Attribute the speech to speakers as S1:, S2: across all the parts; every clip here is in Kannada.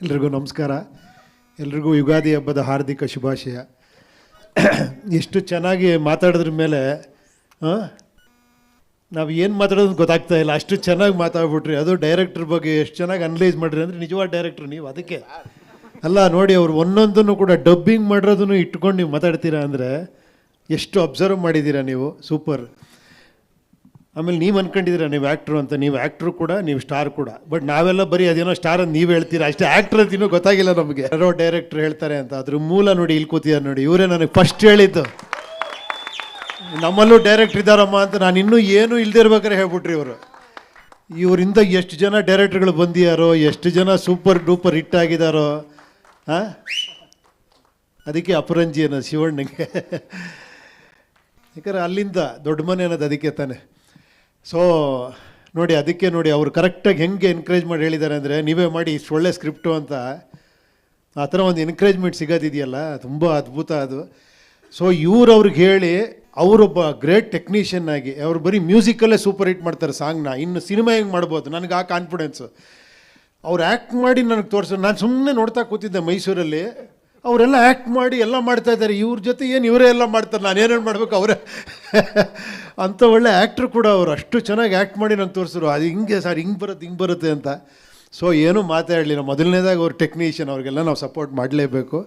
S1: ಎಲ್ರಿಗೂ ನಮಸ್ಕಾರ. ಎಲ್ರಿಗೂ ಯುಗಾದಿ ಹಬ್ಬದ ಹಾರ್ದಿಕ ಶುಭಾಶಯ. ಎಷ್ಟು ಚೆನ್ನಾಗಿ ಮಾತಾಡೋದ್ರ ಮೇಲೆ ನಾವು ಏನು ಮಾತಾಡೋದು ಗೊತ್ತಾಗ್ತಾ ಇಲ್ಲ, ಅಷ್ಟು ಚೆನ್ನಾಗಿ ಮಾತಾಡ್ಬಿಟ್ರಿ. ಅದು ಡೈರೆಕ್ಟ್ರ್ ಬಗ್ಗೆ ಎಷ್ಟು ಚೆನ್ನಾಗಿ ಅನಲೈಸ್ ಮಾಡಿರಿ ಅಂದರೆ ನಿಜವಾದ ಡೈರೆಕ್ಟ್ರು ನೀವು. ಅದಕ್ಕೆ ಅಲ್ಲ ನೋಡಿ, ಅವರು ಒಂದೊಂದನ್ನು ಕೂಡ ಡಬ್ಬಿಂಗ್ ಮಾಡಿರೋದನ್ನು ಇಟ್ಕೊಂಡು ನೀವು ಮಾತಾಡ್ತೀರಾ ಅಂದರೆ ಎಷ್ಟು ಅಬ್ಸರ್ವ್ ಮಾಡಿದ್ದೀರಾ ನೀವು. ಸೂಪರ್. ಆಮೇಲೆ ನೀವು ಅಂದ್ಕೊಂಡಿದ್ದೀರಾ ನೀವು ಆ್ಯಕ್ಟ್ರು ಅಂತ. ನೀವು ಆ್ಯಕ್ಟ್ರು ಕೂಡ, ನೀವು ಸ್ಟಾರ್ ಕೂಡ. ಬಟ್ ನಾವೆಲ್ಲ ಬರೀ ಅದೇನೋ ಸ್ಟಾರ್ ಅಂತ ನೀವು ಹೇಳ್ತೀರಾ ಅಷ್ಟೇ, ಆ್ಯಕ್ಟ್ರ್ ಅಂತ ಇನ್ನೂ ಗೊತ್ತಾಗಿಲ್ಲ ನಮಗೆ. ಯಾರೋ ಡೈರೆಕ್ಟ್ರ್ ಹೇಳ್ತಾರೆ ಅಂತ, ಅದ್ರ ಮೂಲ ನೋಡಿ ಇಲ್ಲಿ ಕೂತಿದ್ದಾರೆ ನೋಡಿ. ಇವರೇ ನನಗೆ ಫಸ್ಟ್ ಹೇಳಿದ್ದು, ನಮ್ಮಲ್ಲೂ ಡೈರೆಕ್ಟ್ರ್ ಇದ್ದಾರಮ್ಮ ಅಂತ. ನಾನು ಇನ್ನೂ ಏನೂ ಇಲ್ಲದೆ ಇರ್ಬೇಕಾದ್ರೆ ಹೇಳ್ಬಿಟ್ರಿ ಇವರು. ಇವರಿಂದ ಎಷ್ಟು ಜನ ಡೈರೆಕ್ಟ್ರುಗಳು ಬಂದಿದ್ದಾರೋ, ಎಷ್ಟು ಜನ ಸೂಪರ್ ಡೂಪರ್ ಹಿಟ್ ಆಗಿದ್ದಾರೋ. ಅದಕ್ಕೆ ಅಪರಂಜಿ ಅನ್ನೋದು ಶಿವಣ್ಣಂಗೆ. ಯಾಕಂದರೆ ಅಲ್ಲಿಂದ ದೊಡ್ಡ ಮನೆ ಅನ್ನೋದು ಅದಕ್ಕೆ ತಾನೆ. ಸೊ ನೋಡಿ, ಅದಕ್ಕೆ ನೋಡಿ ಅವರು ಕರೆಕ್ಟಾಗಿ ಹೆಂಗೆ ಎನ್ಕರೇಜ್ ಮಾಡಿ ಹೇಳಿದ್ದಾರೆ ಅಂದರೆ, ನೀವೇ ಮಾಡಿ ಇಷ್ಟು ಒಳ್ಳೆ ಸ್ಕ್ರಿಪ್ಟು ಅಂತ. ಆ ಥರ ಒಂದು ಎನ್ಕರೇಜ್ಮೆಂಟ್ ಸಿಗೋದಿದೆಯಲ್ಲ, ತುಂಬ ಅದ್ಭುತ ಅದು. ಸೊ ಇವ್ರು ಅವ್ರಿಗೆ ಹೇಳಿ, ಅವರೊಬ್ಬ ಗ್ರೇಟ್ ಟೆಕ್ನಿಷಿಯನ್ ಆಗಿ ಅವ್ರು ಬರೀ ಮ್ಯೂಸಿಕಲ್ಲೇ ಸೂಪರ್ ಹಿಟ್ ಮಾಡ್ತಾರೆ ಸಾಂಗ್ನ. ಇನ್ನು ಸಿನಿಮಾ ಹೆಂಗೆ ಮಾಡ್ಬೋದು, ನನಗೆ ಆ ಕಾನ್ಫಿಡೆನ್ಸು. ಅವ್ರು ಆ್ಯಕ್ಟ್ ಮಾಡಿ ನನಗೆ ತೋರಿಸೋ. ನಾನು ಸುಮ್ಮನೆ ನೋಡ್ತಾ ಕೂತಿದ್ದೆ ಮೈಸೂರಲ್ಲಿ, ಅವರೆಲ್ಲ ಆ್ಯಕ್ಟ್ ಮಾಡಿ ಎಲ್ಲ ಮಾಡ್ತಾಯಿದ್ದಾರೆ. ಇವ್ರ ಜೊತೆ ಏನು ಇವರೇ ಎಲ್ಲ ಮಾಡ್ತಾರೆ, ನಾನು ಏನೇನು ಮಾಡಬೇಕು ಅವರೇ. ಅಂಥ ಒಳ್ಳೆ ಆ್ಯಕ್ಟ್ರು ಕೂಡ ಅವರು. ಅಷ್ಟು ಚೆನ್ನಾಗಿ ಆ್ಯಕ್ಟ್ ಮಾಡಿ ನಂಗೆ ತೋರಿಸಿದ್ರು. ಅದು ಹಿಂಗೆ ಸರ್, ಹಿಂಗೆ ಬರುತ್ತೆ ಅಂತ. ಸೊ ಏನೂ ಮಾತಾಡಲಿಲ್ಲ. ಮೊದಲನೇದಾಗಿ ಅವ್ರು ಟೆಕ್ನಿಷಿಯನ್, ಅವ್ರಿಗೆಲ್ಲ ನಾವು ಸಪೋರ್ಟ್ ಮಾಡಲೇಬೇಕು.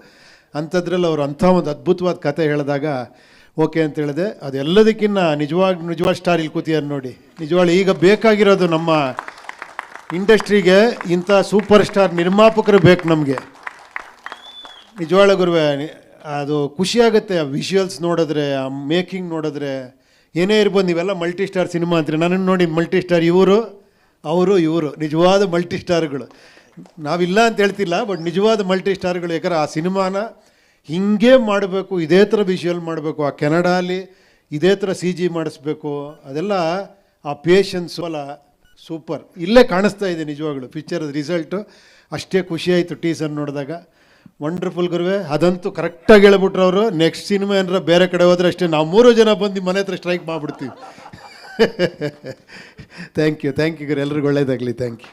S1: ಅಂಥದ್ರಲ್ಲಿ ಅವ್ರು ಅಂಥ ಒಂದು ಅದ್ಭುತವಾದ ಕತೆ ಹೇಳಿದಾಗ ಓಕೆ ಅಂತ ಹೇಳಿದೆ. ಅದೆಲ್ಲದಕ್ಕಿಂತ ನಿಜವಾದ ಸ್ಟಾರ್ ಇಲ್ಲಿ ಕೂತಿದ್ದಾರೆ ನೋಡಿ. ನಿಜವಾಗ್ಲೂ ಈಗ ಬೇಕಾಗಿರೋದು ನಮ್ಮ ಇಂಡಸ್ಟ್ರಿಗೆ ಇಂಥ ಸೂಪರ್ ಸ್ಟಾರ್ ನಿರ್ಮಾಪಕರು ಬೇಕು ನಮಗೆ. ನಿಜವಾಳ ಗುರುವೆ, ಅದು ಖುಷಿಯಾಗುತ್ತೆ ಆ ವಿಷುವಲ್ಸ್ ನೋಡಿದ್ರೆ, ಆ ಮೇಕಿಂಗ್ ನೋಡಿದ್ರೆ. ಏನೇ ಇರ್ಬೋದು, ನೀವೆಲ್ಲ ಮಲ್ಟಿ ಸ್ಟಾರ್ ಸಿನಿಮಾ ಅಂತೀರಿ. ನನ್ನನ್ನು ನೋಡಿ ಮಲ್ಟಿ ಸ್ಟಾರ್ ಇವರು ನಿಜವಾದ ಮಲ್ಟಿ ಸ್ಟಾರ್ಗಳು. ನಾವಿಲ್ಲ ಅಂತ ಹೇಳ್ತಿಲ್ಲ, ಬಟ್ ನಿಜವಾದ ಮಲ್ಟಿ ಸ್ಟಾರ್ಗಳು. ಯಾಕಂದ್ರೆ ಆ ಸಿನಿಮಾನ ಹಿಂಗೆ ಮಾಡಬೇಕು, ಇದೇ ಥರ ವಿಷುವಲ್ ಮಾಡಬೇಕು. ಆ ಕೆನಡಾಲಿ ಇದೇ ಥರ CG ಮಾಡಿಸ್ಬೇಕು. ಅದೆಲ್ಲ ಆ ಪೇಷನ್ಸು ಅಲ್ಲ, ಸೂಪರ್. ಇಲ್ಲೇ ಕಾಣಿಸ್ತಾ ಇದೆ ನಿಜವಾಗ್ಲು ಪಿಕ್ಚರ್ದ ರಿಸಲ್ಟು. ಅಷ್ಟೇ ಖುಷಿಯಾಯಿತು ಟೀಸರ್ ನೋಡಿದಾಗ. ವಂಡರ್ಫುಲ್ ಗುರುವೆ. ಅದಂತೂ ಕರೆಕ್ಟಾಗಿ ಹೇಳ್ಬಿಟ್ರು ಅವರು. ನೆಕ್ಸ್ಟ್ ಸಿನಿಮಾ ಏನಾರ ಬೇರೆ ಕಡೆ ಹೋದರೆ ಅಷ್ಟೇ, ನಾವು 3 ಜನ ಬಂದು ಮನೆ ಹತ್ರ ಸ್ಟ್ರೈಕ್ ಮಾಡಿಬಿಡ್ತೀವಿ. ಥ್ಯಾಂಕ್ ಯು ಗುರು. ಎಲ್ರಿಗೂ ಒಳ್ಳೇದಾಗಲಿ. Thank you.